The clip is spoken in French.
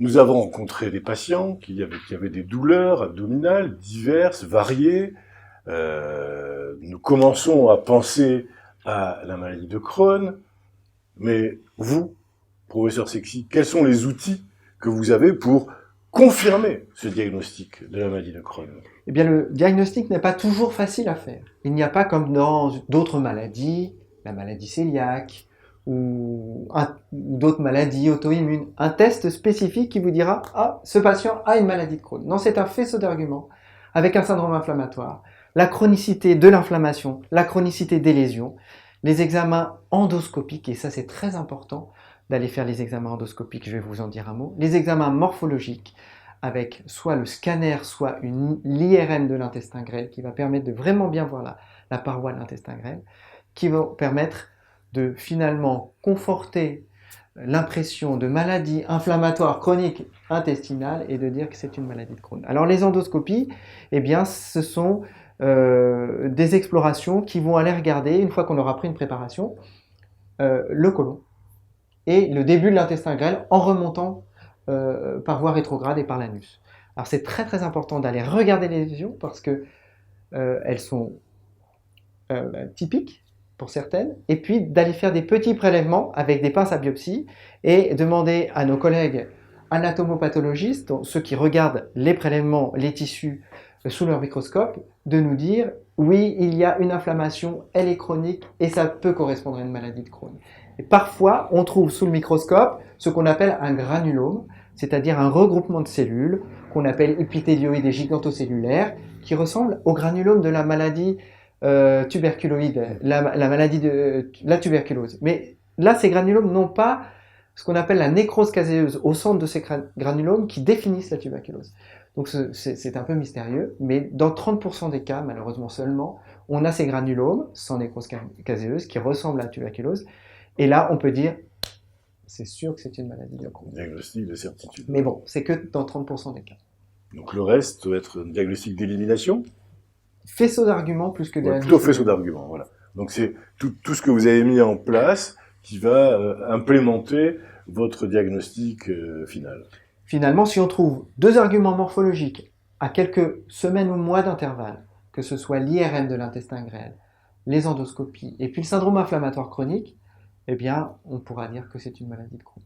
nous avons rencontré des patients qui avaient des douleurs abdominales diverses, variées. Nous commençons à penser à la maladie de Crohn. Mais vous, professeur Sexy, quels sont les outils que vous avez pour confirmer ce diagnostic de la maladie de Crohn? Eh bien, le diagnostic n'est pas toujours facile à faire. Il n'y a pas comme dans d'autres maladies, la maladie cœliaque ou d'autres maladies auto-immunes, un test spécifique qui vous dira « Ah, ce patient a une maladie de Crohn ». Non, c'est un faisceau d'arguments avec un syndrome inflammatoire, la chronicité de l'inflammation, la chronicité des lésions, les examens endoscopiques, et ça c'est très important d'aller faire les examens endoscopiques, je vais vous en dire un mot, les examens morphologiques, avec soit le scanner, soit l'IRM de l'intestin grêle, qui va permettre de vraiment bien voir la paroi de l'intestin grêle, qui va permettre de finalement conforter l'impression de maladie inflammatoire chronique intestinale et de dire que c'est une maladie de Crohn. Alors les endoscopies, eh bien, ce sont des explorations qui vont aller regarder, une fois qu'on aura pris une préparation, le côlon et le début de l'intestin grêle en remontant par voie rétrograde et par l'anus. Alors c'est très très important d'aller regarder les lésions parce que elles sont typiques pour certaines, et puis d'aller faire des petits prélèvements avec des pinces à biopsie et demander à nos collègues anatomopathologistes, ceux qui regardent les prélèvements, les tissus sous leur microscope, de nous dire oui, il y a une inflammation, elle est chronique et ça peut correspondre à une maladie de Crohn. Et parfois, on trouve sous le microscope ce qu'on appelle un granulome, c'est-à-dire un regroupement de cellules qu'on appelle épithélioïdes et gigantocellulaires, qui ressemble au granulome de la maladie tuberculoïde, la maladie de la tuberculose. Mais là, ces granulomes n'ont pas ce qu'on appelle la nécrose caséeuse au centre de ces granulomes qui définissent la tuberculose. Donc c'est un peu mystérieux, mais dans 30% des cas, malheureusement seulement, on a ces granulomes sans nécrose caséeuse qui ressemblent à la tuberculose. Et là, on peut dire, c'est sûr que c'est une maladie de Crohn. Diagnostic de certitude. Mais bon, c'est que dans 30% des cas. Donc le reste doit être un diagnostic d'élimination. Faisceau d'arguments plus que Ouais, plutôt faisceau d'arguments, voilà. Donc c'est tout ce que vous avez mis en place qui va implémenter votre diagnostic final. Finalement, si on trouve deux arguments morphologiques à quelques semaines ou mois d'intervalle, que ce soit l'IRM de l'intestin grêle, les endoscopies et puis le syndrome inflammatoire chronique, eh bien, on pourra dire que c'est une maladie de Crohn.